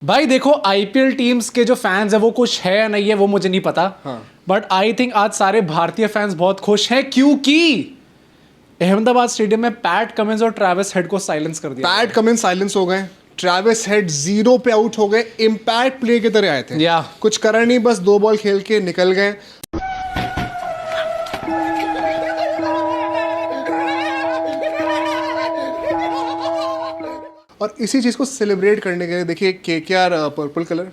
भाई देखो IPL teams के जो फैंस है वो खुश है या नहीं है वो मुझे नहीं पता, बट आई थिंक आज सारे भारतीय फैंस बहुत खुश हैं क्योंकि अहमदाबाद स्टेडियम में पैट कमिंस और ट्रेविस हेड को साइलेंस कर दिया। पैट कमिंस साइलेंस हो गए, ट्रेविस हेड 0 पे आउट हो गए, इम्पैक्ट प्ले की तरह आए थे। कुछ करा नहीं, बस 2 बॉल खेल के निकल गए। और इसी चीज को सेलिब्रेट करने के लिए देखिए KKR purple colour,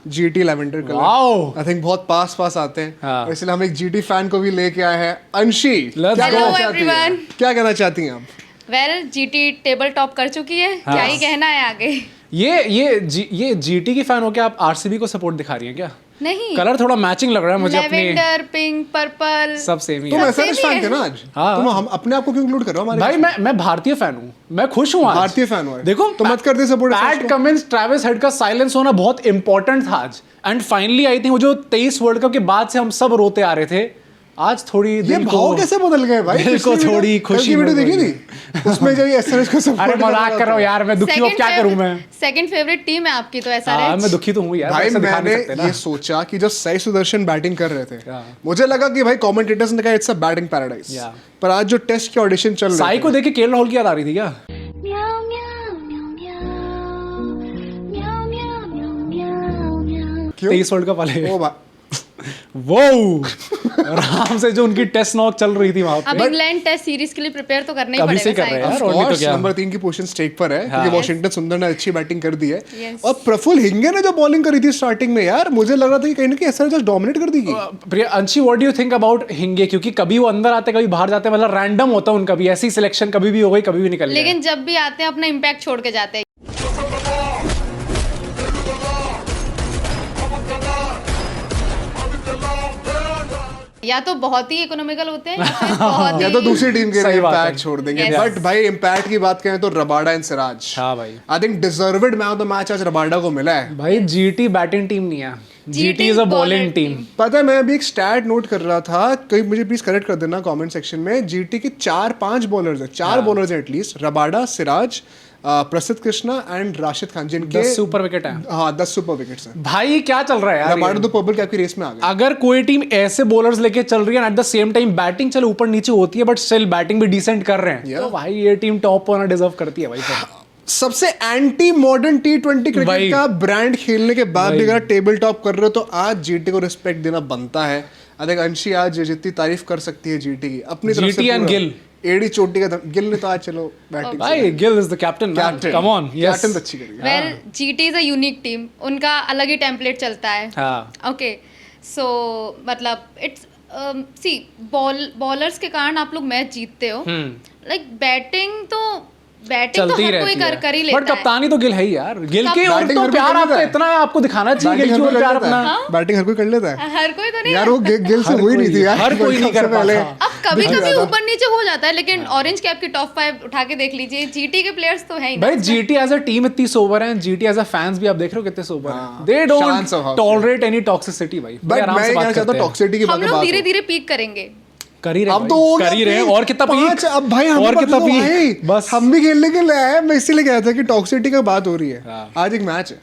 GT lavender colour, I think बहुत पास आते हैं। और इसलिए हम एक जीटी फैन को भी लेके आए हैं। अंशी, क्या कहना चाहती हैं आप? वेल जीटी टेबल टॉप कर चुकी है, क्या ही कहना है आगे। ये जीटी की फैन हो क्या आप आरसीबी को सपोर्ट दिखा रही हैं क्या? नहीं, कलर थोड़ा मैचिंग लग रहा है मुझे। लेवेंडर, पिंक, पर्पल सब सेम ही तुम है। ऐसा फैन थे ना आज? तुम हम अपने आप को क्यों इंक्लूड कर रहे हो हमारे? भाई मैं भारतीय फैन हूँ, मैं खुश हूँ आज। भारतीय फैन हो? देखो तो मत कर दे support. Pat Cummins Travis Head का साइलेंस होना बहुत इंपॉर्टेंट था आज, एंड फाइनली आई थिंक वो जो 23 वर्ल्ड कप के बाद से हम सब रोते आ रहे थे, आज थोड़ी ये दिल भाव कैसे बदल गए भाई? दिल को थोड़ी खुशी वीडियो देखी थी उसमें जब एसआरएच को सपोर्ट। अरे मजाक कर रहा हूँ यार, मैं दुखी हूँ, क्या करूँ मैं? सेकंड फेवरेट टीम है आपकी तो एसआरएच। मैं दुखी तो हूँ यार। भाई मैंने ये सोचा कि जब साई सुदर्शन बैटिंग कर रहे थे, मुझे लगा कि भाई कमेंटेटर्स ने कहा इट्स अ बैटिंग पैराडाइज, पर आज जो टेस्ट के ऑडिशन चल रहे थे, साई को देख के केएल राहुल की याद आ रही थी क्या? 23 वर्ल्ड कप वाले। ओ वो आराम से जो उनकी टेस्ट नॉक चल रही थी वहां पे। अब इंग्लैंड टेस्ट सीरीज के लिए प्रिपेयर तो करना ही कभी से पड़ेगा कर रहे हैं यार, और और तो क्या। नंबर 3 की पोजीशन स्टेक पर है क्योंकि वॉशिंगटन सुंदर ने अच्छी बैटिंग कर दी है। और प्रफुल्ल हिंगे ने जो बॉलिंग करी थी स्टार्टिंग में, यार मुझे लग रहा था कि कहीं ना कहीं एसआरएच डोमिनेट कर देगी। Priya Anshi, what do you think about Hinge? क्योंकि कभी वो अंदर आते कभी बाहर जाते, मतलब रैंडम होता है उनका भी, ऐसी सिलेक्शन कभी भी हो गई कभी भी निकल गई। लेकिन जब भी आते हैं अपना इम्पैक्ट छोड़ के जाते हैं। या तो बहुत ही इकोनॉमिकल होते हैं या तो दूसरी टीम के इम्पैक्ट छोड़ देंगे। Yes. बट भाई इम्पैक्ट की बात करें तो रबाडा एंड सिराज, हाँ भाई, I think deserved man of the match आज रबाडा को मिला है। भाई जीटी बैटिंग टीम नहीं है, GT is a bowling team. पता है, मैं अभी एक स्टैट नोट कर रहा था, कोई मुझे प्लीज करेक्ट कर देना कमेंट सेक्शन में। जीटी के 4-5 बॉलर्स हैं, 4 बॉलर्स हैं एटलीस्ट, रबाडा, सिराज, प्रसिद्ध कृष्णा एंड राशिद खान, जिनके 10 सुपर विकेट हैं। हाँ 10 सुपर विकेट्स हैं। भाई क्या चल रहा है यार? रबाडा तो पर्पल कैप की रेस में आ गया। अगर कोई टीम ऐसे बॉलर्स लेके चल रही है at the same time batting चलो ऊपर नीचे होती है बट स्टिल बैटिंग भी डिसेंट कर रहे हैं, तो भाई ये टीम टॉप होना डिजर्व करती है भाई। सबसे एंटी मॉडर्न T20 क्रिकेट का ब्रांड खेलने के बाद भी अगर टेबल टॉप कर रहे हो तो आज जीटी को रिस्पेक्ट देना बनता है। आई थिंक अंशी आज जितनी तारीफ कर सकती है जीटी की अपनी तरफ से, एंड गिल एडी चोटी का गिल ने तो आज चलो बैटिंग। भाई Gill is the captain, come on. Captain तो अच्छी करी। Well GT is a unique team, उनका अलग ही टेम्पलेट चलता है। ओके सो मतलब इट्स सी बॉलर्स के कारण आप लोग मैच जीतते हो। लाइक बैटिंग तो हर कोई कर ही लेता है, बट कप्तानी तो गिल है ही यार। गिल के हाँ, और तो प्यार आपका इतना है, आपको दिखाना चाहिए गिल की और प्यार अपना। बैटिंग हर कोई कर लेता है, हर कोई तो नहीं यार वो गिल से हुई नहीं थी यार, हर कोई नहीं कर पाता। अब कभी कभी ऊपर नीचे हो जाता है, लेकिन ऑरेंज कैप की टॉप 5 उठा के देख लीजिए, जीटी के प्लेयर्स तो है ही। भाई जीटी एज अ टीम इतनी सोबर है, जीटी एज अ फैंस भी आप देख रहे हो कितने सोबर हैं। They don't tolerate any toxicity भाई। बट मैं कहना चाहता हूं टॉक्सिसिटी की बात, हम लोग धीरे धीरे पीक करेंगे। कर ही रहे, अब तो कर ही रहे और कितना पीक, अब भाई और कितना पीक, बस हम भी खेलने के लिए आए। मैं इसीलिए कह रहा था कि टॉक्सिसिटी का बात हो रही है। आज एक मैच है,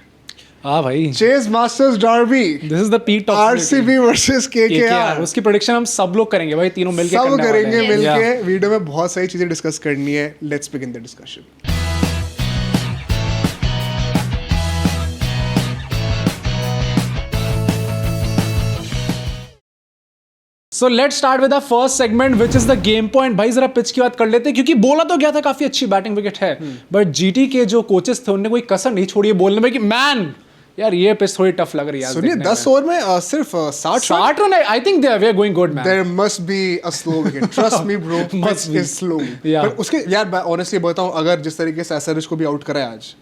हाँ भाई, chess masters derby, this is the peak toxicity, RCB versus KKR. उसकी प्रेडिक्शन हम सब लोग करेंगे भाई, तीनों मिलके सब करेंगे मिलके। वीडियो में बहुत सारी चीजें डिस्कस करनी है। Let's begin the discussion. So let's start with the first segment which is the game point. भाई जरा पिच की बात कर लेते हैं, क्योंकि बोला तो गया था काफी अच्छी बैटिंग विकेट है, बट जीटी के जो कोचेस थे उन्होंने कोई कसर नहीं छोड़ी है बोलने में कि मैन यार ये पिच थोड़ी टफ लग रही है। सुनिए 10 ओवर में सिर्फ 60 रन है। I think they are going good man. There must be a slow wicket, trust me bro, Must be. Is slow. पर उसके यार मैं ऑनेस्टली बताऊं, अगर जिस तरीके से एसआरएच को भी आउट कराया आज,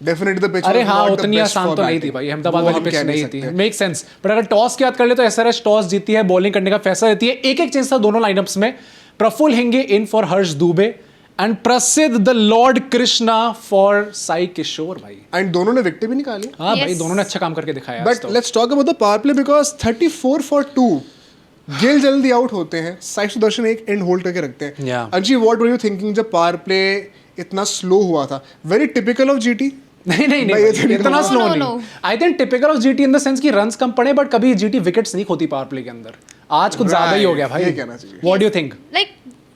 डेफिनेटली द पिच, अरे हाँ उतनी आसान तो नहीं थी भाई, अहमदाबाद वाली पिच नहीं थी, मेक सेंस। बट अगर टॉस की बात कर ले तो एसआरएच टॉस जीती है, बॉलिंग करने का फैसला देती है। एक चेंज था दोनों लाइनअप्स में, Praful Hinge in for Harsh Dubey and Prasidh the lord Krishna for Sai Kishore भाई। एंड दोनों ने विकेट भी निकाली। हाँ भाई दोनों ने अच्छा काम करके दिखाया। But let's talk about the power play because 34 for 2 Gill जल्दी आउट होते हैं, साई सुदर्शन एक एंड होल्ड करके रखते हैं। अंशी व्हाट वर यू थिंकिंग जब पावर प्ले इतना स्लो हुआ था? Very typical of GT. नहीं इतना स्लो नहीं। I think typical of GT in the sense कि रन्स कम पड़े बट कभी जीटी विकेट्स नहीं खोती पावर प्ले के अंदर। आज कुछ ज्यादा ही हो गया भाई, what do you think? Like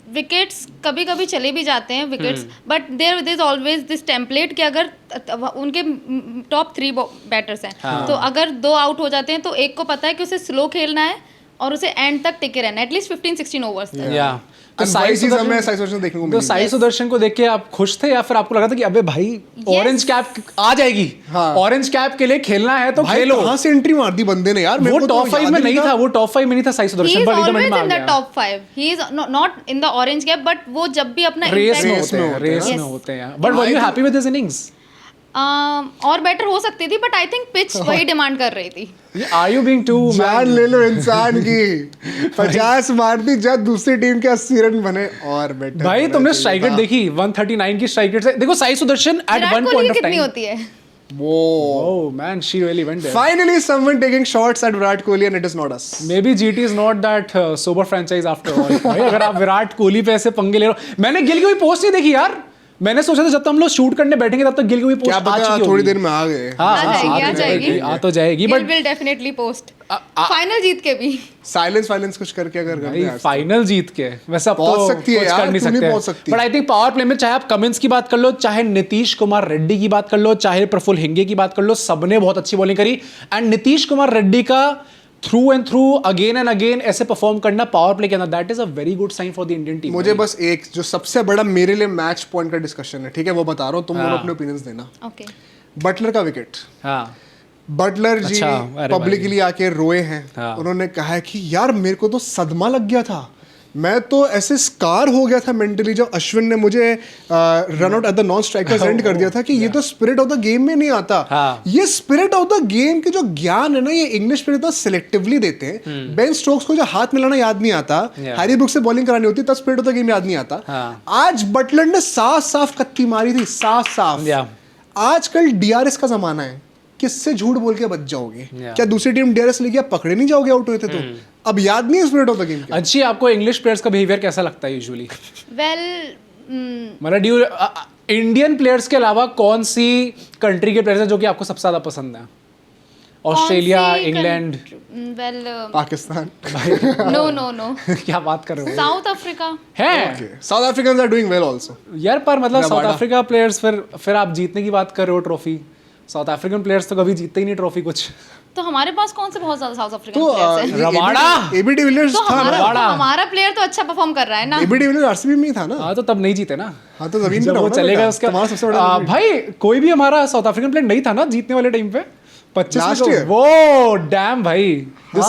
wickets कभी कभी चले भी जाते हैं wickets, but there is always this template कि अगर उनके टॉप 3 बैटर्स हैं तो अगर 2 आउट हो जाते हैं तो एक को पता है कि उसे स्लो खेलना है और उसे एंड तक टिके रहना है, एटलीस्ट 15-16 ओवर्स तक। तो साई सुदर्शन को देख के आप खुश थे या फिर आपको लगा था कि अबे भाई ऑरेंज कैप आ जाएगी, ऑरेंज कैप के लिए खेलना है तो खेलो? कहां से एंट्री मार दी बंदे ने यार। वो टॉप 5 में नहीं था, वो टॉप 5 में नहीं था साई सुदर्शन, बट इधर में आ गया top 5। He is not in the orange cap, but वो जब भी अपना रेस में होते हैं। But were you happy with his innings? और बेटर हो सकती थी, बट आई थिंक पिच वही डिमांड कर रही थी। Are you being too जान ले लो इंसान की 50 मार दी जब दूसरी टीम के 80 रन बने और बेटर। भाई तुमने स्ट्राइक रेट देखी 139 की स्ट्राइक रेट से? देखो Sai Sudarshan at one point of time होती है। Oh man, she really went there. Finally, someone taking shots at Virat Kohli, and it is not us. Maybe GT is not that sober franchise after all. भाई अगर आप विराट कोहली पे ऐसे पंगे ले रहे हो, मैंने गिल की कोई पोस्ट नहीं देखी यार। मैंने सोचा था जब तक हम लोग शूट करने बैठेंगे तब तक गिल की कोई पोस्ट आ चुकी होगी। थोड़ी देर में आ गए। आ तो जाएगी but will definitely post final जीत के भी। साइलेंस कुछ करके अगर करते हैं फाइनल जीत के वैसे अब तो सकती है यार, कर नहीं सकते। But I think power play में चाहे आप कमिंस की बात कर लो, चाहे नीतीश कुमार रेड्डी की बात कर लो, चाहे प्रफुल्ल हिंगे की बात कर लो, सबने बहुत अच्छी बॉलिंग करी। एंड नीतीश कुमार रेड्डी का through and through again and again ऐसे परफॉर्म करना पावर प्ले के अंदर, that is a very good sign for the Indian team. मुझे बस एक जो सबसे बड़ा मेरे लिए मैच पॉइंट का डिस्कशन है, ठीक है, वो बता रहा हूँ, तुम दोनों अपने ओपिनियंस देना। ओके। बटलर का विकेट, बटलर जी पब्लिकली आके रोए हैं। उन्होंने कहा है कि यार मेरे को तो सदमा लग गया था, मैं तो ऐसे स्कार हो गया था मेंटली जब अश्विन ने मुझे run out at the non striker send कर दिया था कि ये तो स्पिरिट ऑफ द गेम में नहीं आता। ये स्पिरिट ऑफ द गेम के जो ज्ञान है ना, ये इंग्लिश प्लेयर इतना सिलेक्टिवली देते हैं। बेन स्टोक्स को जो हाथ मिलाना याद नहीं आता, हैरी ब्रूक्स से बॉलिंग करानी होती, तब स्पिरिट ऑफ द गेम याद नहीं आता। आज बटलर ने साफ कत्ती मारी थी, साफ। आजकल डीआरएस का जमाना है, किससे झूठ बोल के बच जाओगे? क्या दूसरी टीम डीआरएस लेके आप पकड़े नहीं जाओगे आउट हुए थे तो? अब याद नहीं है स्पिरिट ऑफ द गेम। अच्छी, आपको इंग्लिश प्लेयर्स का बिहेवियर कैसा लगता है यूजुअली? मतलब इंडियन प्लेयर्स के अलावा कौन सी कंट्री के प्लेयर्स हैं जो कि आपको सबसे ज्यादा पसंद है? Australia, England, Pakistan? नो क्या बात कर रहे हो? साउथ अफ्रीका है। South African are doing well also यार, पर मतलब साउथ अफ्रीका प्लेयर्स फिर आप जीतने की बात कर रहे हो ट्रॉफी। साउथ अफ्रीकन प्लेयर्स तो कभी जीतते ही नहीं ट्रॉफी कुछ। तो हमारे पास कौन से बहुत ज्यादा साउथ अफ्रीकन प्लेयर्स हैं? रबाडा, एबी डिविलियर्स तो था ना। हमारा प्लेयर तो अच्छा परफॉर्म कर रहा है ना। एबी डिविलियर्स आरसीबी में ही था ना। हाँ, तो तब नहीं जीते ना। हाँ, तो जमीन पे वो चलेगा उसका। तुम्हारा सबसे बड़ा भाई कोई भी हमारा साउथ अफ्रीकन प्लेयर नहीं था ना जीतने वाले टाइम पे 25 में। वो डैम भाई, this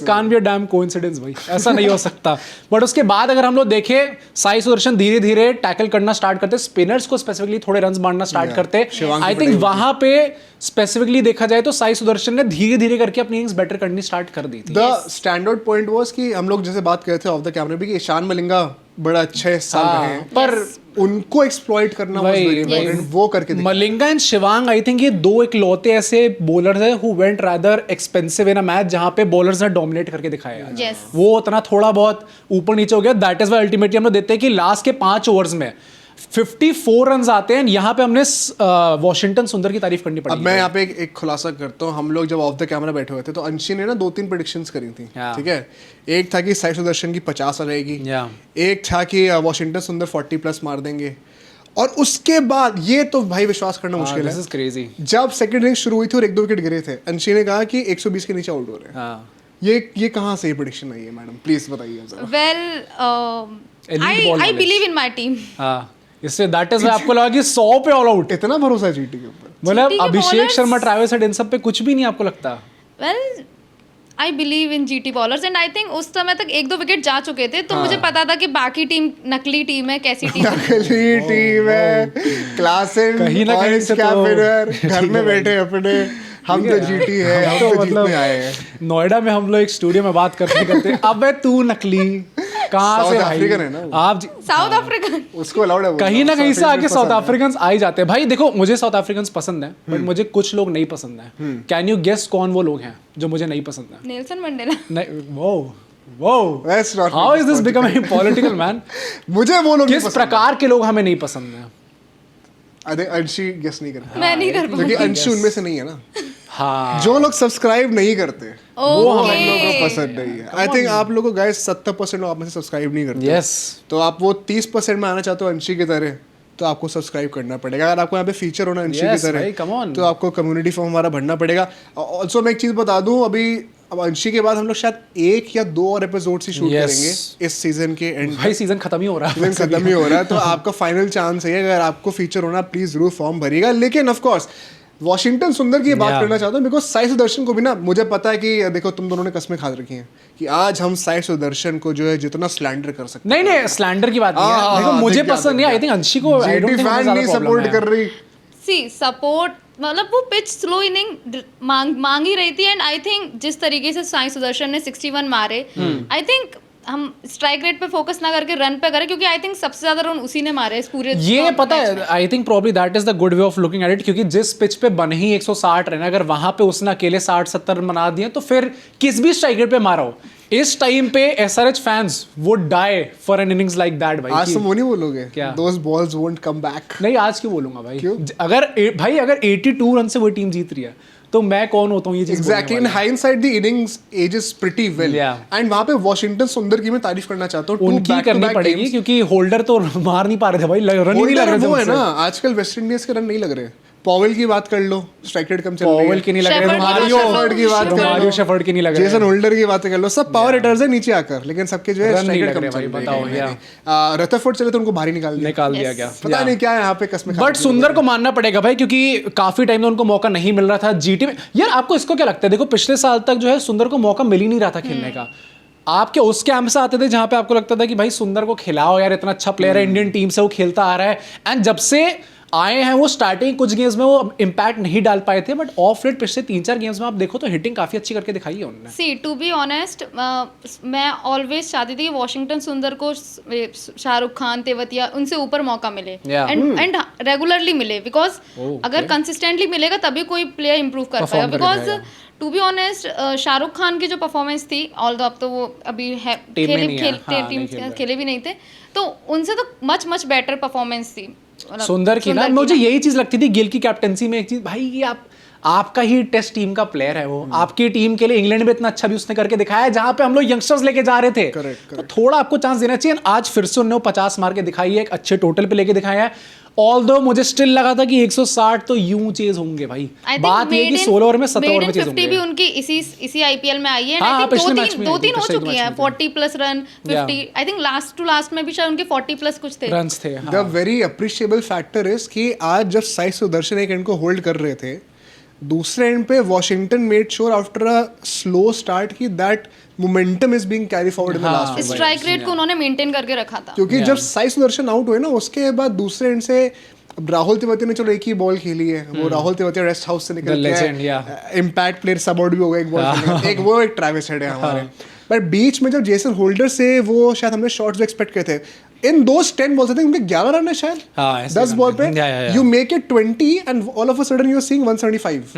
can't be a dam coincidence भाई, ऐसा नहीं हो सकता। बट उसके बाद अगर हम लोग देखें, साई सुदर्शन धीरे धीरे टैकल करना स्टार्ट करते, स्पिनर्स को स्पेसिफिकली थोड़े रन्स मारना स्टार्ट करते। आई थिंक वहां पे स्पेसिफिकली देखा जाए तो साई सुदर्शन ने धीरे धीरे करके अपनी इनिंग्स बेटर करनी स्टार्ट कर दी थी। द स्टैंडर्ड पॉइंट वाज कि हम लोग जैसे बात कर रहे थे ऑफ द कैमरा भी कि ईशान मलिंगा बड़ा अच्छे साल रहे हैं, पर उनको एक्सप्लॉइट करना वाज वेरी इंपॉर्टेंट। वो करके Malinga and Shivang, I think ये दो इकलौते ऐसे बॉलर्स हैं who went rather expensive in a match जहां पे बॉलर्स ने डोमिनेट करके दिखाया। वो उतना थोड़ा बहुत ऊपर नीचे हो गया। दैट इज व्हाई अल्टीमेटली हम लोग देखते हैं कि लास्ट के 5 ओवर्स में 54 रन आते हैं। यहाँ पे हमने वॉशिंगटन सुंदर की तारीफ करनी पड़ी। अब मैं यहाँ पे एक खुलासा करता हूँ। हम लोग जब ऑफ द कैमरा बैठे हुए थे तो अंशी ने ना 2-3 प्रेडिक्शंस करी थी, ठीक है। एक था कि साई सुदर्शन की 50 रहेगी, एक था कि वॉशिंगटन सुंदर 40+ मार देंगे, और उसके बाद ये तो भाई विश्वास करना मुश्किल है। क्रेजी। जब सेकंड इनिंग्स शुरू हुई थी और 1-2 विकेट गिरे थे, अंशी ने कहा कि 120 के नीचे आउट हो रहे हैं। ये कहाँ से ये प्रेडिक्शन आई है मैडम, प्लीज बताइए। Well, I believe in my team. इससे दैट इज आपको लगा कि 100 पे ऑल आउट। इतना भरोसा है जीटी के ऊपर? मतलब अभिषेक शर्मा, ट्रैविस हेड, इन सब पे कुछ भी नहीं आपको लगता? Well, I believe in GT bowlers and I think उस समय तक 1-2 विकेट जा चुके थे, तो मुझे पता था कि बाकी टीम नकली टीम है, कैसी टीम है। नकली टीम है, क्लासन कहीं ना कहीं से तो घर में बैठे अपने, हम तो जीटी है, हम तो जीतने आए हैं। नोएडा में हम लोग एक स्टूडियो में बात करते अबे तू नकली कहाँ से? अफ्रीकन है ना आप साउथ अफ्रीकन, उसको अलाउड है। कहीं ना कहीं से आके साउथ अफ्रीकन आ ही जाते हैं भाई। देखो, मुझे साउथ अफ्रीकन पसंद है, बट मुझे कुछ लोग नहीं पसंद है। कैन यू गेस कौन वो लोग हैं जो मुझे नहीं पसंद है? Nelson Mandela. नहीं, वो how is this becoming political man? मुझे वो लोग किस प्रकार के लोग हमें नहीं पसंद है? अरे अंशी गेस नहीं कर मैं नहीं कर क्योंकि अंशी उनमें से नहीं है ना। हाँ जो लोग सब्सक्राइब नहीं करते वो हम लोगों को पसंद नहीं है। आई थिंक आप लोगों को गाइस 70% आप में से सब्सक्राइब नहीं करते। यस तो आप वो 30% में आना चाहते हो अंशी की तरह, तो आपको सब्सक्राइब करना पड़ेगा। अगर आपको यहाँ पे फीचर होना अंशी की तरह, तो आपको कम्युनिटी फॉर्म हमारा भरना पड़ेगा। ऑल्सो मैं एक चीज बता दूं, अब अंशी के बाद हम लोग शायद 1 या 2 और एपिसोड ही शूट करेंगे इस सीजन के एंड। भाई सीजन खत्म ही हो रहा है। सीजन खत्म ही हो रहा है, तो आपका फाइनल चांस है, अगर आपको फीचर होना प्लीज जरूर फॉर्म भरिएगा। लेकिन ऑफ कोर्स वॉशिंगटन सुंदर की बात करना चाहता हूँ, बिकॉज साई सुदर्शन को भी ना मुझे पता है कि देखो तुम दोनों ने कस्में खा रखी हैं कि आज हम साई सुदर्शन को जो है जितना स्लैंडर कर सकते हैं। नहीं स्लैंडर की बात नहीं है, देखो मुझे पसंद नहीं, आई थिंक अंशी को जेटी फैन नहीं सपोर्ट कर रही। सी सपोर्ट मतलब वो पिच स्लो इनिंग मांग ही रही थी, एंड आई थिंक जिस तरीके से साई सुदर्शन ने 61 मारे, आई थिंक हम स्ट्राइक रेट पे फोकस ना करके रन पे करें, क्योंकि आई थिंक सबसे ज्यादा रन उसी ने मारे इस पूरे। ये पता है, I think probably that is the good way of looking at it, क्योंकि जिस पिच पे बने ही 160 रन, अगर वहां पे उसने अकेले 60-70 रन बना दिए तो फिर किस भी स्ट्राइक रेट पे मारा हो, इस टाइम पे SRH fans would die for an innings like that. भाई आज तुम वो नहीं बोलोगे क्या those balls won't come back? नहीं आज क्यों बोलूंगा भाई? क्यों? अगर 82 रन से वो टीम जीत रही है तो मैं कौन होता हूँ ये चीज? Exactly, in hindsight the innings ages pretty well, and वहां पे वॉशिंगटन सुंदर की मैं तारीफ करना चाहता हूँ। उनकी करनी पड़ेगी क्योंकि होल्डर तो मार नहीं पा रहे थे भाई, रन ही नहीं लग रहे थे। वो है ना, आजकल वेस्ट इंडीज के रन नहीं लग रहे। पॉवेल की बात कर लो, स्ट्राइक रेट कम चल रही है। पॉवेल की नहीं लग रहे, मारियो शेफर्ड की बात कर लो, मारियो शेफर्ड की नहीं लग रहे, जेसन होल्डर की बात कर लो, सब पावर हिटर्स है नीचे आकर, लेकिन सबके जो है स्ट्राइक रेट कम चल रही है। बताओ यार, रथरफोर्ड चले तो उनको बाहर निकाल दिया गया, पता नहीं क्या है यहाँ पे कसम। बट सुंदर को मानना पड़ेगा भाई, क्योंकि काफी टाइम में उनको मौका नहीं मिल रहा था जीटी में। यार आपको इसको क्या लगता है, देखो पिछले साल तक जो है सुंदर को मौका मिल ही नहीं रहा था खेलने का। आप क्या उस कैंप से आते थे जहां पे आपको लगता था कि भाई सुंदर को खिलाओ यार, इतना अच्छा प्लेयर है, इंडियन टीम से वो खेलता आ रहा है, एंड जब से आए हैं वो स्टार्टिंग कुछ गेम्स में वो इम्पैक्ट नहीं डाल पाए थे, बट ऑफ लेट पिछले 3-4 गेम्स में आप देखो तो हिटिंग काफी अच्छी करके दिखाई है उन्होंने। सी टू बी ऑनेस्ट, मैं ऑलवेज चाहती थी कि वॉशिंगटन सुंदर को शाहरुख खान, तेवतिया उनसे ऊपर मौका मिले, एंड रेगुलरली मिले, बिकॉज अगर कंसिस्टेंटली मिलेगा तभी कोई प्लेयर इंप्रूव कर पाएगा। Because to be honest Shahrukh Khan की जो परफॉर्मेंस थी, ऑल्दो अब तो वो अभी खेले भी नहीं थे, तो उनसे तो मच बेटर परफॉर्मेंस थी सुंदर की ना। मुझे यही चीज लगती थी गिल की कैप्टेंसी में, एक चीज भाई ये आपका ही टेस्ट टीम का प्लेयर है वो, आपकी टीम के लिए इंग्लैंड में इतना अच्छा भी उसने करके दिखाया है जहां पे हम लोग यंगस्टर्स लेके जा रहे थे। तो थोड़ा आपको चांस देना चाहिए। आज फिर से उन्होंने 50 मार के दिखाई है, एक अच्छे टोटल पे लेके दिखाया है। ऑल्दो मुझे स्टिल लगा था कि 160 तो यूं चेज होंगे भाई, बात ये कि 16 ओवर में 17 ओवर में चेज होंगे। भी उनकी इसी आईपीएल में आई है, दो तीन हो चुकी हैं 40 plus run, 50, I think last two last में भी शायद उनके 40 प्लस कुछ थे रन्स थे। The very appreciable factor is कि आज जब साई सुदर्शन एक एंड को होल्ड कर रहे थे, दूसरे एंड पे Washington made sure after a slow start की that momentum is being carry forward in the last. Strike rate को उन्होंने मेंटेन करके रखा था, क्योंकि जब साई सुदर्शन आउट हुए ना, उसके बाद दूसरे एंड से राहुल तेवतिया ने चलो एक ही बॉल खेली है, वो राहुल तेवतिया रेस्ट हाउस से निकल के इम्पैक्ट प्लेयर सब आउट भी हो गया एक बॉल, एक वो एक ट्रैविस हेड है हमारे। पर बीच में जब जेसन होल्डर से वो शायद हमने शॉट्स एक्सपेक्ट किए थे, इन दोस 10 बॉल्स उनके 11 रन है शायद 10 बॉल पे, you make it 20 and all of a sudden you are seeing 175,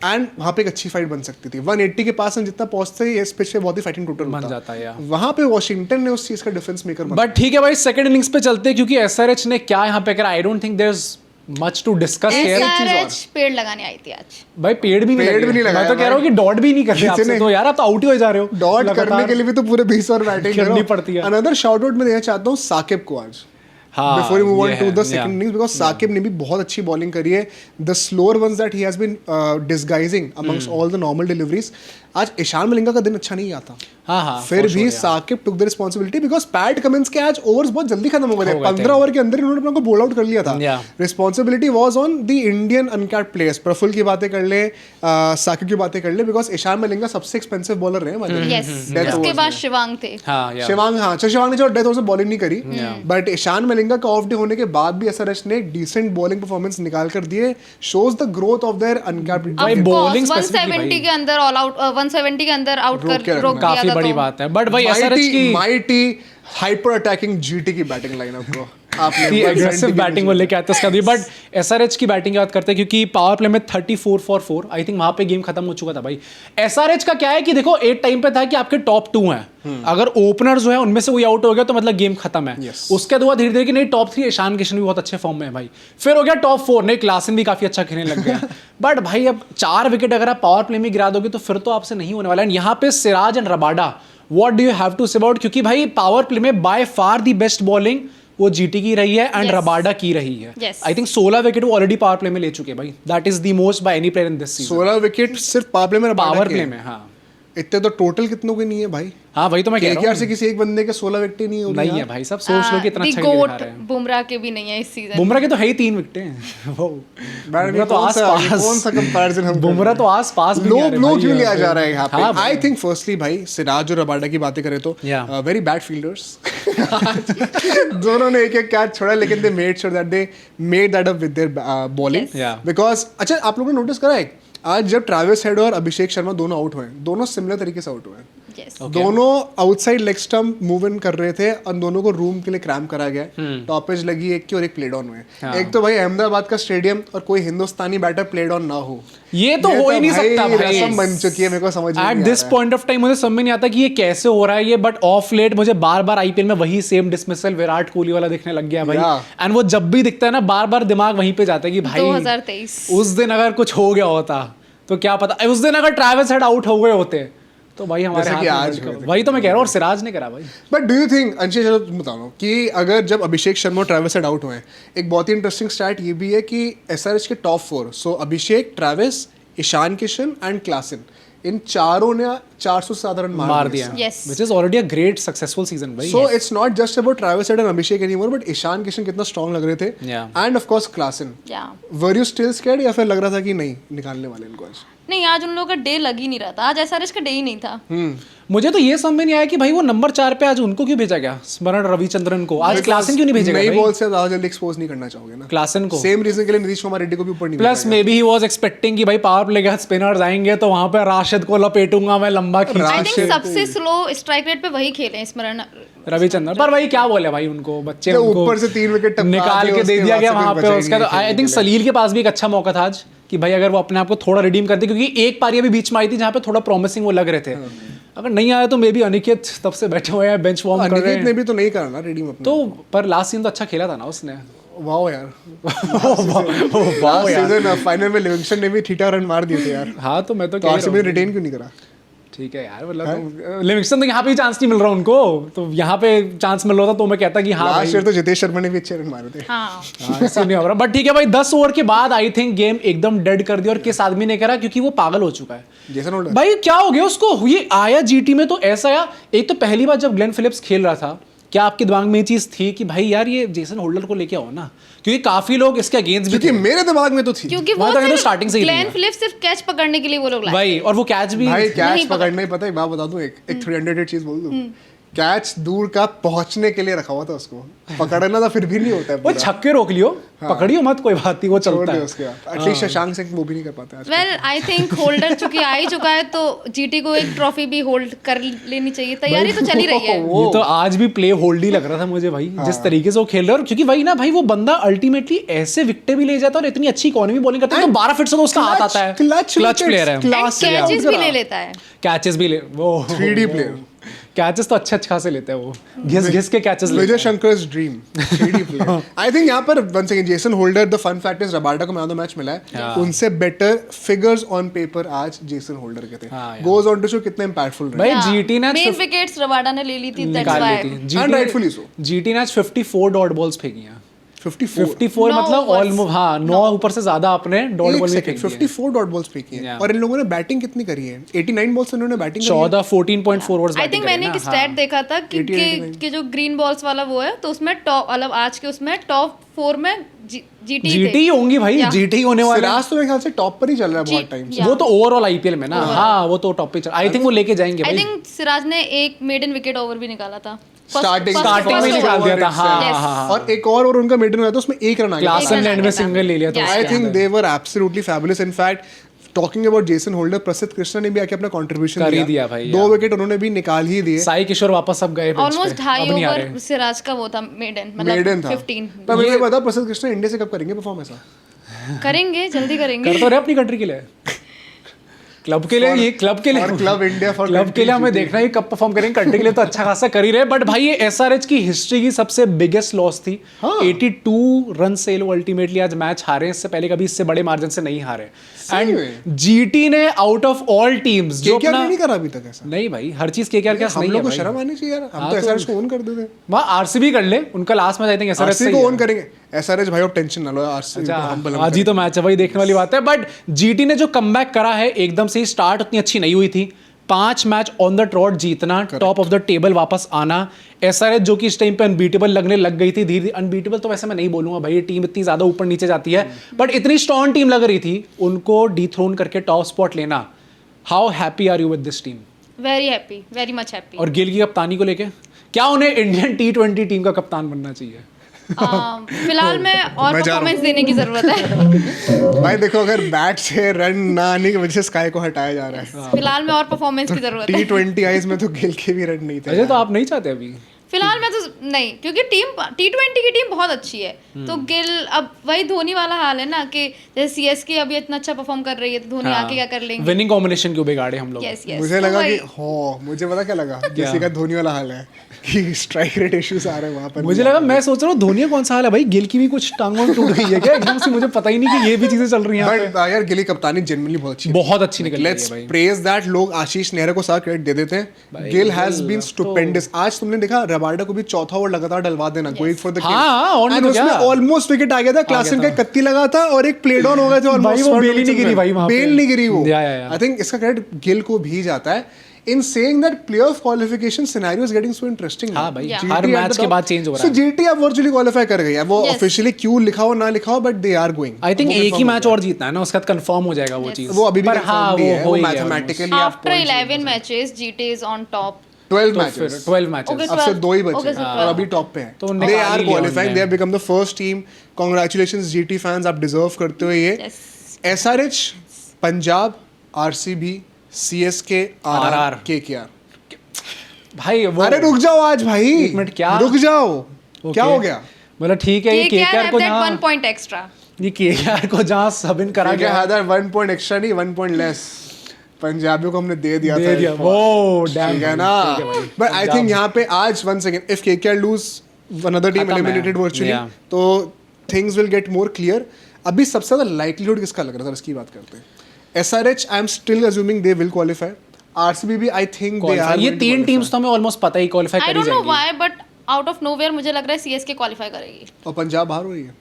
and वहां पे एक अच्छी फाइट बन सकती थी। 180 के पास हम जितना पहुंचते हैं इस पिच पे बहुत ही फाइटिंग टोटल बन जाता है। वहां पे वॉशिंगटन ने उस चीज का डिफरेंस मेकर बना। बट ठीक है भाई, सेकंड इनिंग्स पे चलते हैं, क्योंकि एसआरएच ने क्या यहाँ पे करा, I don't think there is much to discuss here. SRH पेड़ लगाने आई थी आज भाई, पेड़ भी नहीं लगा। मैं तो कह रहा हूँ कि डॉट भी नहीं कर रहे आपसे, तो यार आप तो आउट ही हो जा रहे हो। डॉट करने के लिए भी तो पूरे 20 ओवर बैटिंग करनी पड़ती है। अनदर शाउट आउट मैं देना चाहता हूँ साकिब को आज, before we move on to the second innings, because Saqib ने भी बहुत अच्छी बॉलिंग करी है। The slower ones that he has been disguising amongst all the normal deliveries. आज ईशान मलिंगा का दिन अच्छा नहीं आता, फिर भी Saqib took the responsibility, because Pat Cummins के आज ओवर्स बहुत जल्दी खत्म हो गए थे, 15 ओवर के अंदर इन्होंने अपने को बोल आउट कर लिया था। Responsibility was on the Indian uncapped players. Praful की बातें कर ले, साकिब की बातें कर ले, बिकॉज ईशान मलिंगा सबसे एक्सपेंसिव बॉलर रहे हैं। उसके बाद शिवांग थे, शिवांग ने जो डेथ ओवर से बॉलिंग नहीं करी, बट ईशान मलिंगा का ऑफ डे होने के बाद भी एसआरएच ने डिसेंट बॉलिंग परफॉर्मेंस निकाल कर दिए, shows the growth of their uncapped. 170 के अंदर ऑल आउट, 170 के अंदर आउट कर रोक दिया, काफी बड़ी बात है। बट भाई एसआरएच की माइटी हाइपर अटैकिंग जीटी की बैटिंग लाइनअप को एग्रेसिव बैटिंग वो लेके आते हैं। बट एसआरएच की बैटिंग की बात करते हैं क्योंकि पावर प्ले में 34 फॉर 4 आई थिंक वहां पे गेम खत्म हो चुका था भाई। एसआरएच का क्या है कि देखो एक टाइम पे था कि आपके टॉप 2 हैं, अगर ओपनर जो है उनमें से कोई आउट हो गया तो मतलब गेम खत्म है। उसके बाद धीरे धीरे कि नहीं टॉप 3 ईशान किशन भी बहुत अच्छे फॉर्म में है भाई, फिर हो गया टॉप 4, नहीं क्लासन भी काफी अच्छा खेलने लग गया। बट भाई अब 4 विकेट अगर आप पावर प्ले में गिरा दोगे तो फिर तो आपसे नहीं होने वाला है। यहाँ पे Siraj and Rabada, what do you have to say about, क्योंकि भाई पावर प्ले में by far the best bowling वो जीटी की रही है एंड रबाडा की रही है। आई थिंक 16 विकेट वो ऑलरेडी पावर प्ले में ले चुके हैं भाई, that is the most by any player in this season. 16 wicket सिर्फ पावर प्ले में, पावर प्ले में। हाँ इतने तो टोटल कितनों के नहीं है भाई। हाँ भाई तो मैं कह रहा हूं से किसी एक बंदे के 16 विकेट नहीं होगी। नहीं है भाई, सब सोच लो कि इतना अच्छा खेल रहा है। बुमराह के भी नहीं है इस सीजन। बुमराह के तो है ही 3 विकेटें। वो बुमराह तो आस-पास, कौन सा कंपैरिजन हम बुमराह तो आस-पास भी नहीं आ रहे। लो क्यों लिया जा रहा है यहाँ पे? आई थिंक फर्स्टली भाई सिराज और रबाडा की बातें करें तो वेरी बैड फील्डर्स। दोनों ने एक-एक कैच छोड़ा लेकिन they made sure that they made that up with their bowling. Because अच्छा आप लोगों ने नोटिस करा है आज जब ट्रैविस हेड और अभिषेक शर्मा दोनों आउट हुए, दोनों सिमिलर तरीके से आउट हुए। दोनों outside leg stump move in कर रहे थे और दोनों को रूम के लिए क्रैम्प करा गया। टॉपेज लगी एक की और एक प्लेड ऑन हुए। एक तो भाई अहमदाबाद का स्टेडियम और कोई हिंदुस्तानी बैटर प्लेड ऑन ना हो, ये तो हो ही नहीं सकता भाई। रस्म बन चुकी है, मेरे को समझ नहीं आ रहा है। At this point of time मुझे समझ में नहीं आता कि ये कैसे हो रहा है ये, बट ऑफ लेट मुझे बार-बार आईपीएल में वही सेम डिसमिसल विराट कोहली वाला दिखने लग गया भाई। एंड वो जब भी दिखता है ना बार-बार दिमाग वहीं पे जाता है कि भाई 2023 उस दिन अगर कुछ हो गया होता तो क्या पता, उस दिन अगर ट्रैविस हेड आउट हो गए होते तो भाई हमारे हाथ आज वही तो मैं कह रहा हूँ। और सिराज ने करा भाई। बट डू यू थिंक अंशी, चलो तुम बताओ कि अगर जब अभिषेक शर्मा और ट्रैविस हेड आउट हुए, एक बहुत ही इंटरेस्टिंग स्टैट ये भी है कि एसआरएच के top 4 so Abhishek, Travis, Ishan Kishan and Klaasen, इन चारों ने 400 से ज्यादा रन मार दिया, which is already a great successful season भाई। So it's not just about Travis Head and Abhishek anymore, but Ishan Kishan कितना स्ट्रॉन्ग लग रहे थे, and of course Klassen। Were you still scared या फिर लग रहा था कि नहीं निकालने वाले इनको आज? नहीं, आज उन लोगों का डे लग ही नहीं रहा था। आज एसआरएच का डे ही नहीं था। मुझे तो ये समझ में नहीं आया कि भाई वो नंबर 4 पे आज उनको क्यों भेजा गया, स्मरण रविचंद्रन को। आज क्लासन क्यों नहीं भेजा गया? नई बॉल से ज्यादा जल्दी एक्सपोज नहीं करना चाहोगे ना क्लासन को। सेम रीजन के लिए नीतीश कुमार रेड्डी को भी ऊपर नहीं। Plus may be he was expecting कि भाई पावर प्ले के स्पिनर्स आएंगे तो वहां पे राशिद को लपेटूंगा मैं लंबा खींच। आई थिंक सबसे स्लो स्ट्राइक रेट पे वही खेले स्मरण रविचंद्रन, पर भाई क्या बोले भाई उनको बच्चे, उनको ऊपर से 3 विकेट निकाल के दे दिया गया वहां पे। उसका तो आई थिंक सलील के पास भी एक अच्छा मौका था आज कि भाई अगर वो अपने आप को थोड़ा रिडीम करते, क्योंकि एक पारी अभी बीच में आई थी जहां पे थोड़ा प्रॉमिसिंग वो लग रहे थे। अगर नहीं आया तो मे बी अनिकेत तब से बैठे हुए हैं बेंच वार्म कर रहे हैं। अनिकेत ने भी तो नहीं करना रिडीम अपना तो, पर लास्ट सीजन तो अच्छा खेला था ना उसने। वाओ यार, वाओ यार, फाइनल में लिविंगस्टन ने भी ठीठा रन मार दिए थे यार। हाँ तो मैं तो आरसीबी ने रिटेन क्यों नहीं करा? ठीक है यार, मतलब लिविंगस्टन तो यहाँ पे चांस नहीं मिल रहा उनको, तो यहाँ पे चांस मिल रहा था तो मैं कहता कि हाँ लास्ट ईयर तो जितेश शर्मा ने भी अच्छे रन मारे थे। हाँ ऐसे नहीं हो रहा। बट ठीक है भाई, 10 ओवर के बाद आई थिंक गेम एकदम डेड कर दिया और किस आदमी ने करा, क्योंकि वो पागल हो चुका है जेसन होल्डर। भाई क्या हो गया उसको, ये आया जीटी में तो ऐसा आया। एक तो पहली बार जब ग्लेन फिलिप्स खेल रहा था, क्या आपके दिमाग में ये चीज थी कि भाई यार ये जेसन होल्डर को लेके आओ ना, क्योंकि काफी लोग इसके अगेंस्ट भी थे। मेरे दिमाग में तो थी, क्योंकि वो तो स्टार्टिंग से ही ग्लेन फिलिप्स सिर्फ कैच पकड़ने के लिए वो लोग लाए भाई, और वो कैच भी भाई कैच पकड़ना ही पता है। बात बता दूं, एक 300 चीज बोल दूं, कैच दूर का पहुंचने के लिए रखा हुआ था, उसको पकड़ना था फिर भी नहीं होता है। वो छक्के रोक लियो, पकड़ियो मत, कोई बात नहीं, वो चलता है उसके बाद। एटलीस्ट शशांक सिंह वो भी नहीं कर पाते आज। वेल आई थिंक होल्डर चूंकि आ ही चुका है तो जीटी को एक ट्रॉफी भी होल्ड कर लेनी चाहिए। तैयारी तो चली रही है। ये तो आज भी प्ले होल्ड ही लग रहा था मुझे भाई, जिस तरीके से वो खेल रहा है। क्योंकि भाई ना भाई वो बंदा अल्टीमेटली ऐसे विकेट भी ले जाता है और इतनी अच्छी इकोनॉमी बॉलिंग करता है, तो 12 फीट से तो उसका हाथ आता है। क्लच प्लेयर है, कैचेस भी ले लेता है, कैचेस भी ले, वो 3D प्लेयर कैचेस तो अच्छे खासे लेते हैं वो, घिस के कैचेस लेते हैं। Vijay Shankar's dream 3D player. I think यहाँ पर once again Jason Holder, the fun fact is Rabada को मैन ऑफ द मैच मिला है। उनसे बेटर फिगर्स ऑन पेपर आज जेसन होल्डर के थे। गोज ऑन टू शो कितना इंपैक्टफुल रहे। भाई जीटी ने मेन विकेट्स रबाडा ने ले ली थी, that's why and rightfully so. GT ने आज 54 डॉट बॉल्स फेंकी हैं। 54 No मतलब ऑलमोस्ट, हाँ 9 ऊपर से ज्यादा अपने डॉट बॉल में फेंकी है। 54 डॉट बॉल्स फेंकी हैं और इन लोगों ने बैटिंग कितनी करी है? 89 बॉल्स इन्होंने बैटिंग करी है। 14.4 ओवर्स आई थिंक मैंने एक स्टैट देखा था कि जो ग्रीन बॉल्स वाला वो है, तो उसमें टॉप मतलब आज के उसमें टॉप 4 में जीटी होंगी भाई, जीटी होने वाले। सिराज तो मेरे ख्याल से टॉप पर ही चल रहा है बहुत टाइम से। वो तो ओवरऑल आईपीएल में ना, हाँ वो तो टॉप पे चल। आई थिंक वो लेके जाएंगे भाई। आई थिंक सिराज ने एक मेडन विकेट ओवर भी निकाला था स्टार्टिंग में निकाल दिया था। हाँ और एक और उनका मेडन हुआ था, उसमें 1 रन आ गया। क्लासन ने एंड में सिंगल ले लिया था। आई think they were absolutely fabulous. In fact talking about Jason holder, प्रसिद्ध कृष्णा ने भी आके अपना कंट्रीब्यूशन कर ही दिया भाई, 2 विकेट उन्होंने भी निकाल ही दिए। साई किशोर वापस अब गए, ऑलमोस्ट 2.5 ओवर सिराज का वो था मेडन, मतलब 15। पर मुझे बता प्रसिद्ध कृष्णा इंडिया से कब करेंगे परफॉर्म ऐसा? करेंगे, जल्दी करेंगे। कर तो रहे अपनी कंट्री के लिए, क्लब के लिए, ये क्लब के लिए, क्लब इंडिया फॉर क्लब के लिए हमें देखना है कब परफॉर्म करेंगे। कंट्री के लिए तो अच्छा खासा कर ही रहे, बट भाई ये एसआरएच की हिस्ट्री की सबसे बिगेस्ट लॉस थी। 82 रन से वो अल्टीमेटली आज मैच हारे, इससे पहले कभी इससे बड़े मार्जिन से नहीं हारे। एंड जीटी ने आउट ऑफ ऑल टीम्स जो अपना नहीं करा अभी तक ऐसा। नहीं भाई, हर चीज केकेआर के पास नहीं है। हम लोग को शर्म आनी चाहिए यार, हम तो एसआरएच को ओन कर देते हैं। वहां आरसीबी कर ले, उनका last match I think SRH से को ओन करेंगे। एसआरएच भाई अब टेंशन ना लो, आरसीबी आज ही तो मैच है, वही देखने वाली बात है। बट जीटी ने जो कमबैक करा है, एकदम से ही स्टार्ट उतनी अच्छी नहीं हुई थी, 5 मैच ऑन द ट्रॉट जीतना, टॉप ऑफ द टेबल वापस आना। एसआरएच जो कि इस टाइम पे अनबीटेबल लगने लग गई थी धीरे, अनबीटेबल तो वैसे मैं नहीं बोलूंगा भाई, ये टीम इतनी ज्यादा ऊपर नीचे जाती है, बट इतनी स्ट्रॉन्ग टीम लग रही थी, उनको डिथ्रोन करके टॉप स्पॉट लेना। How happy are you with this team? Very happy, very much happy. और गिल की कप्तानी को लेके क्या उन्हें इंडियन T20 टीम का कप्तान बनना चाहिए? फिलहाल में और परफॉर्मेंस देने की जरूरत है। भाई देखो, अगर बैट से रन ना आने की वजह से स्काई को हटाया जा रहा है, फिलहाल में और परफॉर्मेंस की जरूरत है। T20 आईज में तो गिल के भी रन नहीं थे। अजय तो आप नहीं चाहते अभी? फिलहाल में तो नहीं, क्योंकि टीम T20 की टीम बहुत अच्छी है, तो गिल अब वही धोनी वाला हाल है ना, कि जैसे सीएसके अभी इतना अच्छा परफॉर्म कर रही है, तो धोनी आके क्या कर लेंगे? विनिंग कॉम्बिनेशन क्यों बिगाड़े हम लोग? मुझे लगा कि मुझे पता क्या लगा, किसी का धोनी वाला हाल है कि स्ट्राइक रेट इश्यूज आ रहे हैं वहां पर। मुझे लगा, मैं सोच रहा हूँ धोनी कौन सा हाल है भाई, गिल की भी कुछ टांगों में टूट गई है क्या एकदम से? मुझे पता ही नहीं कि ये भी चीजें चल रही हैं। बट यार गिल की कप्तानी जेन्युइनली बहुत अच्छी निकली है। Let's praise that. लोग आशीष नेहरा को सारा क्रेडिट दे देते हैं, गिल हैज बीन स्टुपेंडस। आज तुमने देखा रबाडा को भी चौथा ओवर लगातार डलवा देना, गोइंग फॉर द किल, उसमें ऑलमोस्ट विकेट आ गया था। क्लासन का 31 लगा था और एक प्लेड ऑन हो गया था, ऑलमोस्ट वो बेल ही नहीं गिरी भाई, वहां पे बेल नहीं गिरी वो। आई थिंक इसका क्रेडिट गिल को भी जाता है in saying that playoff qualification scenario is getting so interesting. हाँ भाई, हर मैच के बाद चेंज हो रहा है। So GT अब virtually qualify कर गई है, वो ऑफिशियली क्यों लिखा हो ना लिखा हो, but they are going. I think एक ही मैच और जीतना है ना, उसके बाद कंफर्म हो जाएगा वो चीज। वो अभी भी कंफर्म नहीं है, वो mathematically after 11 matches GT is on top. 12 matches, 12 matches, अब सिर्फ 2 ही बचे हैं और अभी टॉप पे हैं। तो they are qualifying, they have become the first team. Congratulations GT fans, आप डिजर्व करते हो ये। SRH, Punjab, RCB, CSK, RR, KKR। भाई वो, अरे रुक जाओ आज भाई, एक मिनट, क्या रुक जाओ, क्या हो गया? मतलब ठीक है, ये केकेआर को जहां 1 पॉइंट एक्स्ट्रा, ये केकेआर को जहां सबइन करा गया है, 1 पॉइंट एक्स्ट्रा नहीं, 1 पॉइंट लेस पंजाबियों को हमने दे दिया था। वो डैम ठीक है ना, बट आई थिंक यहाँ पे आज one second, if KKR lose another team eliminated virtually, तो things will get more clear. अभी सबसे ज्यादा लाइक्लीहुड किसका लग रहा था, इसकी बात करते हैं। SRH I am still assuming they will qualify. RCB भी आई थिंक दे आर, ये 3 टीम्स तो हमें ऑलमोस्ट पता ही क्वालिफाई कर ही जाएंगी। I don't know why, but out of nowhere मुझे लग रहा है CSK क्वालिफाई करेगी। और पंजाब बाहर हो रही है।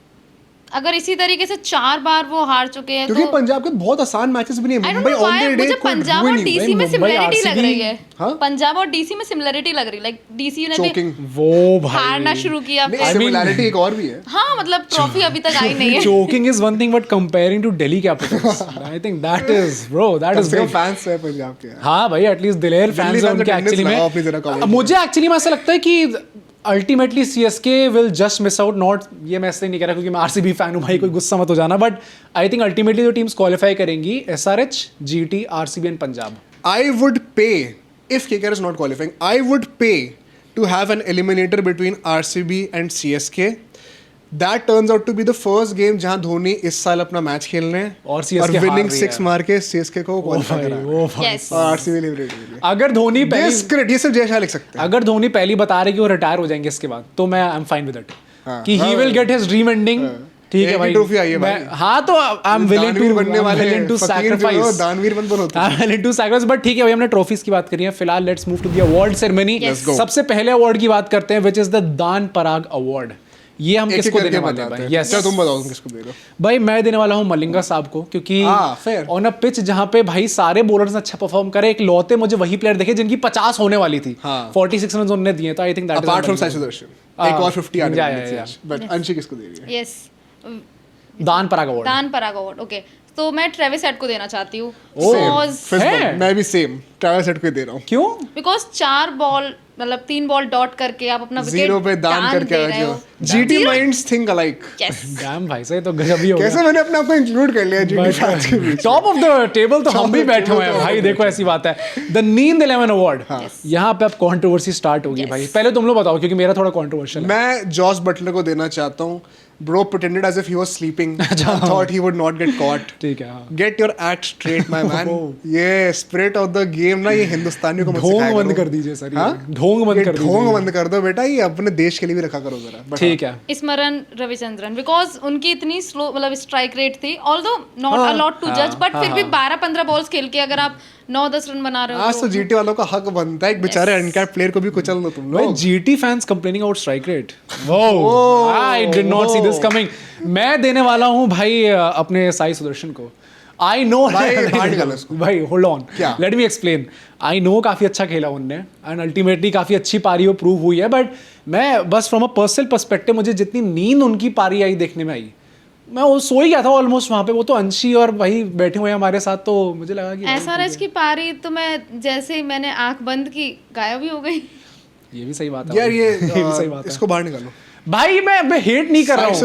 अगर इसी तरीके से 4 बार वो हार चुके हैं, क्योंकि पंजाब के बहुत आसान मैचेस भी नहीं है। मुंबई ऑन द डे मुझे पंजाब और डीसी में सिमिलरिटी लग रही है। हाँ? पंजाब और डीसी में सिमिलरिटी लग रही है, लाइक डीसी ने भी वो भाई हारना शुरू किया, सिमिलरिटी एक और भी है। हाँ, मतलब ट्रॉफी अभी तक आई नहीं है। Choking is one thing, but comparing to Delhi Capitals, I think that is bro, that is big. Fans है पंजाब के। हाँ भाई, एटलीस्ट दिलेर फैंस हैं उनके एक्चुअली में। मुझे एक्चुअली में ऐसा लगता है कि ultimately CSK will just miss out, not, ये मैं ऐसे नहीं कह रहा क्योंकि मैं RCB फैन हूँ भाई, कोई गुस्सा मत हो जाना, बट आई थिंक अल्टीमेटली जो टीम्स क्वालिफाई करेंगी SRH, GT, RCB and Punjab. I would पे, if KKR is not qualifying, I would pay to have an eliminator between RCB and CSK. That turns out to be the first game जहां धोनी इस साल अपना match खेल रहे हैं और CSK winning 6 मार के CSK को क्वालिफाई करा है। Yes. और RCB लिबरेट हो गई। अगर धोनी ये सिर्फ जय शाह लिख सकते हैं। अगर धोनी पहली बता रहे कि वो रिटायर हो जाएंगे इसके बाद, तो मैं I am fine with it कि he will get his dream ending. ठीक है भाई, ट्रॉफी आई है भाई। हाँ, तो आई एम विलिंग टू बनने वाले टू सैक्रिफाइस, दानवीर बन बनो। I am willing to sacrifice. But ठीक है भाई, हमने ट्रॉफीज की बात करी है, फिलहाल let's move to the award ceremony. सबसे पहले अवार्ड की बात करते हैं, व्हिच इज द दान पराग अवार्ड। ये हम किसको देने वाले हैं भाई? यस, तुम बताओ तुम किसको दे रहे हो? भाई मैं देने वाला हूँ मलिंगा साहब को, क्योंकि ऑन अ पिच जहाँ पे भाई सारे बॉलर्स ने अच्छा परफॉर्म करे, एक लौते मुझे वही प्लेयर देखे जिनकी 50 होने वाली थी, 46 रन उन्होंने दिए, तो आई think that is apart from Sai Sudarshan एक और 50 आने वाली थी। बट अंशी किसको दे रही है? यस, दान पराग अवार्ड। दान पराग अवार्ड, ओके। तो मैं ट्रेविस हेड को देना चाहती हूँ, मैं भी सेम ट्रेविस हेड को दे रहा हूँ। क्यों? बिकॉज 4 बॉल मतलब 3 बॉल डॉट करके आप अपना विकेट 0 पे दान करके आ जाओ। GT minds think alike. Dam भाई सही तो गजब ही हो कैसे मैंने अपने आप को इंक्लूड कर लिया जीटी फैंस के बीच। टॉप ऑफ द टेबल तो हम भी बैठे हुए हैं भाई, देखो ऐसी बात है। द नींद 11 अवार्ड, यहाँ पे अब कंट्रोवर्सी स्टार्ट होगी भाई। पहले तुम लोग बताओ क्योंकि मेरा थोड़ा कंट्रोवर्शियल है। मैं जॉस बटलर को देना चाहता हूँ। Bro pretended as if he was sleeping and thought he would not get caught. ठीक है, Get your act straight, my man. ये spirit of the game ना, ये हिंदुस्तानियों को मत सिखाया करो। ढोंग बंद कर दीजिए सर, ढोंग बंद कर दीजिए, ढोंग बंद कर दो बेटा, ये अपने देश के लिए भी रखा करो जरा। ठीक है। स्मरण रविचंद्रन, बिकॉज उनकी इतनी स्लो मतलब स्ट्राइक रेट थी, ऑल्दो नॉट अलॉट टू जज, बट फिर भी 12-15 बॉल्स खेल के अगर आप 9-10 रन बना रहे हो आज तो जीटी वालों का हक बनता है एक बेचारे अनकैप्ड प्लेयर को भी कुचल दो तुम लोग। GT fans complaining about strike rate, I did not see this coming. मैं देने वाला हूं भाई अपने साई सुदर्शन को। आई नो भाई hold on, let me explain. I know काफी अच्छा खेला उनने एंड अल्टीमेटली काफी अच्छी पारी वो प्रूव हुई है, बट मैं बस फ्रॉम अ पर्सनल पर्सपेक्टिव मुझे जितनी नींद उनकी पारी आई देखने में आई, मैं वो सो ही गया था ऑलमोस्ट वहां पे। वो तो अंशी और भाई बैठे हुए हैं हमारे साथ, तो मुझे लगा कि एसआरएच की पारी तो मैं जैसे ही मैंने आंख बंद की गायब ही हो गई। ये भी सही बात है यार, ये भी सही बात है। इसको बाहर निकालो भाई। मैं हेट नहीं कर रहा हूँ,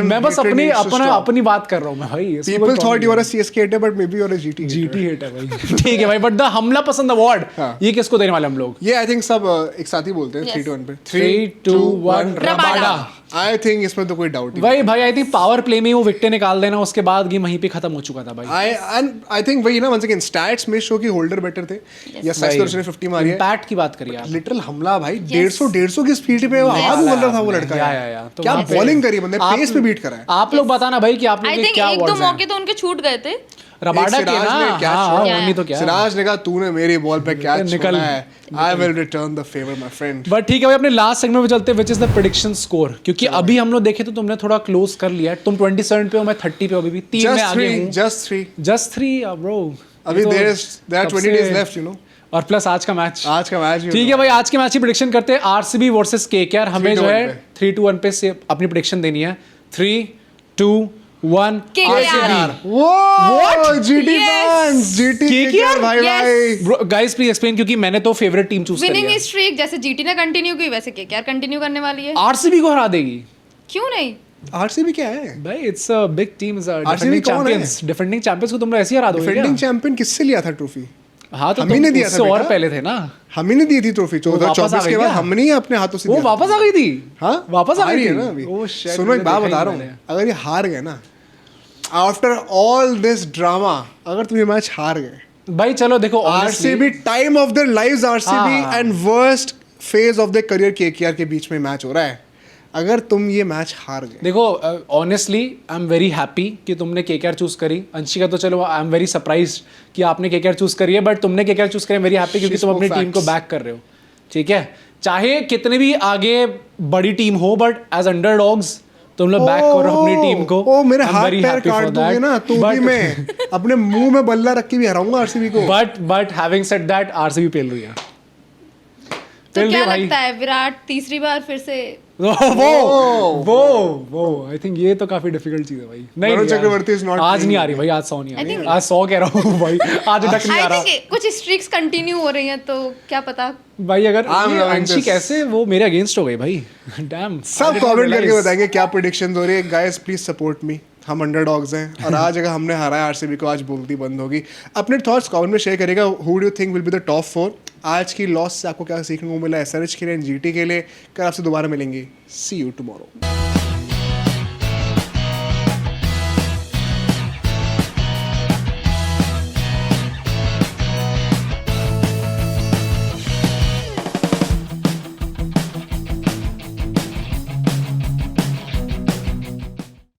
मैं बस अपनी बात कर रहा हूँ मैं भाई। People thought you were a CSK hater, but maybe you're a GT hater भाई। ठीक है भाई, बट द हमला पसंद अवार्ड ये किसको देने वाले हम लोग? ये आई थिंक सब एक साथ ही बोलते हैं 3-2-1 पे। 3-2-1 रबाडा। आई थिंक इसमें तो कोई डाउट नहीं भाई। आई थिंक पावर प्ले में वो विकेट निकाल देना, उसके बाद गेम वहीं पे खत्म हो चुका था भाई। आई थिंक वही ना, वंस अगेन स्टैट्स में शो की होल्डर बेटर थे। या साइस ने 50 मारी है। इंपैक्ट की बात करिए आप, लिटरल हमला भाई 150 की स्पीड पे आवाज उगल रहा था वो लड़का। क्या बॉलिंग करी बंदे, पेस पे बीट करा है। आप लोग बताना भाई कि आप लोग के क्या एक दो मौके तो उनके छूट गए थे। रबाडा के ना, हाँ तो क्या सिराज ने कहा तूने मेरी बॉल पे कैच छोड़ा है, I will return the favour my friend. But ठीक है भाई, अपने लास्ट सेगमेंट में चलते हैं, which is the prediction score. क्योंकि अभी हम लोग देखे तो तुमने थोड़ा क्लोज कर लिया है। तुम 27 पे हो, मैं 30 पे हूं, अभी भी 3 में आगे हूं। Just 3 bro. अभी there are 20 days left, you know. और प्लस आज का मैच ठीक है भाई। आज के मैच की प्रेडिक्शन करते हैं, आरसीबी वर्सेस केकेआर। हमें जो है 3-2-1 पे से अपनी प्रेडिक्शन देनी है। 3-2-1 KKR. GT fans, GT KKR भाई भाई। गाइस प्लीज एक्सप्लेन, क्योंकि मैंने तो फेवरेट टीम चूज करी है। विनिंग स्ट्रीक जैसे जीटी ने कंटिन्यू की, वैसे केकेआर कंटिन्यू करने वाली है। आरसीबी को हरा देगी। क्यों नहीं? आरसीबी क्या है भाई? It's a big team, defending champions. Defending champions को तुम लोग ऐसे ही हरा दोगे? डिफेंडिंग चैंपियन किससे लिया था ट्रॉफी? हाँ तो हमने दिया था, और पहले थे ना, हम ही ने दी थी ट्रॉफी 2024 के बाद। हमने ही अपने हाथों से वो वापस आ गई थी। हाँ वापस आ गई है ना अभी। सुनो एक बात बता रहा हूँ, अगर ये हार गए ना, आफ्टर ऑल दिस ड्रामा, अगर तुम ये मैच हार गए भाई, चलो देखो, RCB time of their lives, RCB and worst phase of their career KKR के बीच में मैच हो रहा है। अगर तुम ये मैच हार गए, देखो honestly I am very happy कि तुमने केकेआर चूज करी। अंशिका तो चलो, आई एम वेरी सरप्राइज्ड कि आपने केकेआर चूज करी है, बट तुमने केकेआर चूज करी, वेरी हैप्पी क्योंकि तुम अपनी टीम को बैक कर रहे हो। ठीक है, चाहे कितने भी आगे बड़ी टीम हो, बट एज अंडरडॉग्स तुम लोग बैक करो अपनी टीम को। ओ मेरे हाथ पैर काट दोगे ना तो भी मैं अपने मुंह में बल्ला रख के भी हराऊंगा आरसीबी को। But having said that, RCB पेल रही है। तो क्या लगता है विराट तीसरी बार फिर से? वो आई थिंक ये तो काफी डिफिकल्ट चीज है भाई। नहीं चक्रवर्ती इज नॉट, आज नहीं आ रही भाई, आज 100 नहीं आ रही, आज 100 कह रहा हूँ भाई, आज तक नहीं आ रहा। कुछ स्ट्रिक्स कंटिन्यू हो रही हैं तो क्या पता भाई। अगर अंशी कैसे वो मेरे अगेंस्ट हो गई भाई, डैम। सब कमेंट करके बताएंगे क्या प्रेडिक्शंस हो रही है। गाइस प्लीज सपोर्ट मी, हम अंडरडॉग्स हैं और आज अगर हमने हारा है आरसीबी को, आज बोलती बंद होगी। अपने थॉट्स कमेंट में शेयर करेगा। Who do you think will be the top 4? आज की लॉस से आपको क्या सीखने को मिला एसआरएच के लिए, जीटी के लिए? कल आपसे दोबारा मिलेंगे। सी यू टुमारो।